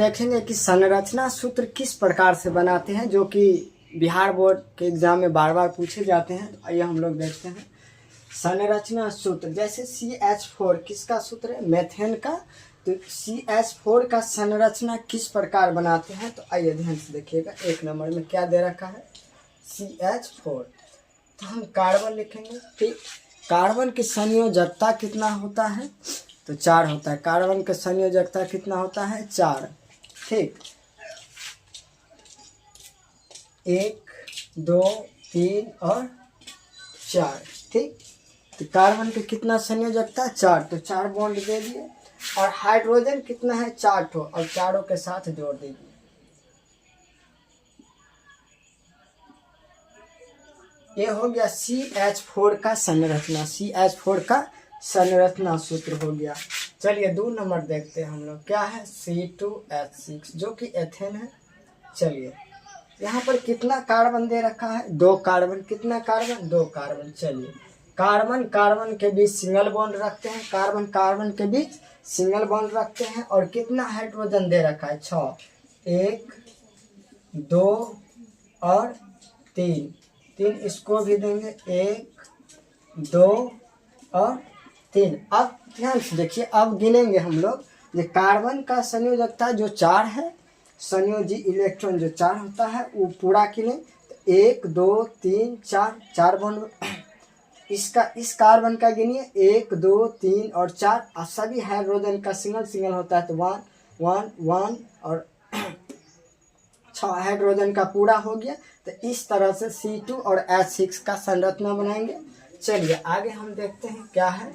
देखेंगे कि संरचना सूत्र किस प्रकार से बनाते हैं, जो कि बिहार बोर्ड के एग्जाम में बार बार पूछे जाते हैं। तो आइए हम लोग देखते हैं संरचना सूत्र। जैसे CH4 किसका सूत्र है? मेथेन का। तो CH4 का संरचना किस प्रकार बनाते हैं? तो आइए ध्यान से देखिएगा। 1 नंबर में क्या दे रखा है? CH4। तो हम कार्बन लिखेंगे। ठीक, कार्बन की संयोजकता कितना होता है? तो 4 होता है। कार्बन का संयोजकता कितना होता है? 4। ठीक, 1 2 3 और 4। ठीक, तो कार्बन के कितना संयोजकता? 4। तो 4 बॉन्ड दे दिए। और हाइड्रोजन कितना है? 4 ठो, और चारों के साथ जोड़ दीजिए। ये हो गया CH4 का संरचना। CH4 का संरचना सूत्र हो गया। चलिए 2 नंबर देखते हैं हम लोग। क्या है? C2H6 जो कि एथेन है। चलिए यहाँ पर कितना कार्बन दे रखा है? 2 कार्बन। कितना कार्बन? 2 कार्बन। चलिए कार्बन कार्बन के बीच सिंगल बॉन्ड रखते हैं। कार्बन कार्बन के बीच सिंगल बॉन्ड रखते हैं। और कितना हाइड्रोजन दे रखा है? 6। 1 2 और 3। इसको भी देंगे। 1 2 और 3। अब ध्यान से देखिए, अब गिनेंगे हम लोग। ये कार्बन का संयोजकता जो 4 है, संयोजी इलेक्ट्रॉन जो 4 होता है, वो पूरा गिने। 1 2 3 4, 4 बॉन्ड। इसका इस कार्बन का गिनिए। 1 2 3 और 4। और सभी हाइड्रोजन का सिंगल सिंगल होता है। तो 1 1 1 और 6 हाइड्रोजन का पूरा हो गया। तो इस तरह से C2 और H6 का संरचना बनाएंगे। चलिए आगे हम देखते हैं क्या है।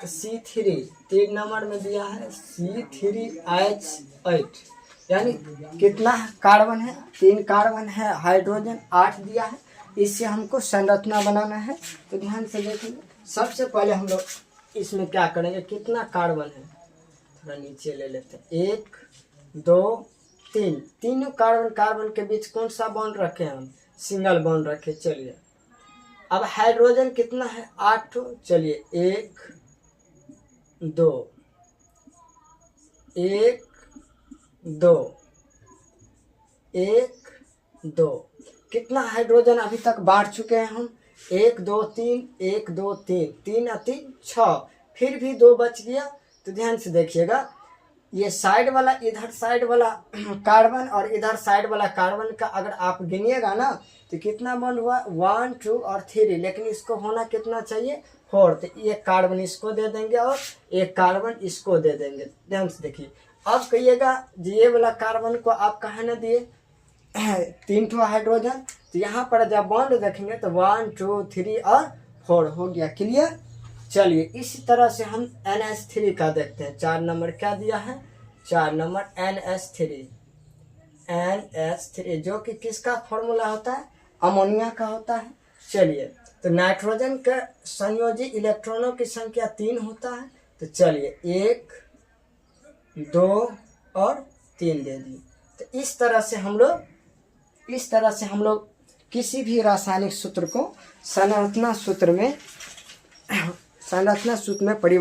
तो C3 3 नंबर में दिया है C3H8। यानी कितना कार्बन है? 3 कार्बन है। हाइड्रोजन 8 दिया है। इससे हमको संरचना बनाना है। तो ध्यान से देखेंगे। सबसे पहले हम लोग इसमें क्या करेंगे? कितना कार्बन है? थोड़ा नीचे ले लेते हैं। 1 2 3। तीनों कार्बन कार्बन के बीच कौन सा बॉन्ड रखे हम? सिंगल बॉन्ड रखे। चलिए अब हाइड्रोजन कितना है? 8। चलिए 1 2 1 2 1 2। कितना हाइड्रोजन अभी तक बांट चुके हैं हम? 1 2 3 1 2 3 3 और 3 6। फिर भी 2 बच गया। तो ध्यान से देखिएगा, ये साइड वाला, इधर साइड वाला कार्बन और इधर साइड वाला कार्बन का अगर आप गिनिएगा ना, तो कितना बॉन्ड हुआ? 1 2 और 3। लेकिन इसको होना कितना चाहिए? 4। तो एक कार्बन इसको दे देंगे और एक कार्बन इसको दे देंगे। ध्यान से देखिए। अब कहिएगा ये वाला कार्बन को आप कहाँ न दिए? 3 ठो हाइड्रोजन। तो यहाँ पर जब बॉन्ड देखेंगे तो 1 2 3 और 4 हो गया। क्लियर? चलिए इसी तरह से हम NH3 का देखते हैं। 4 नंबर क्या दिया है? 4 नंबर NH3 जो कि किसका फॉर्मूला होता है? अमोनिया का होता है। चलिए तो नाइट्रोजन के संयोजी इलेक्ट्रॉनों की संख्या 3 होता है। तो चलिए 1 2 और 3 दे दिए। तो इस तरह से हम लोग किसी भी रासायनिक सूत्र को संरचना सूत्र में परिवर्तित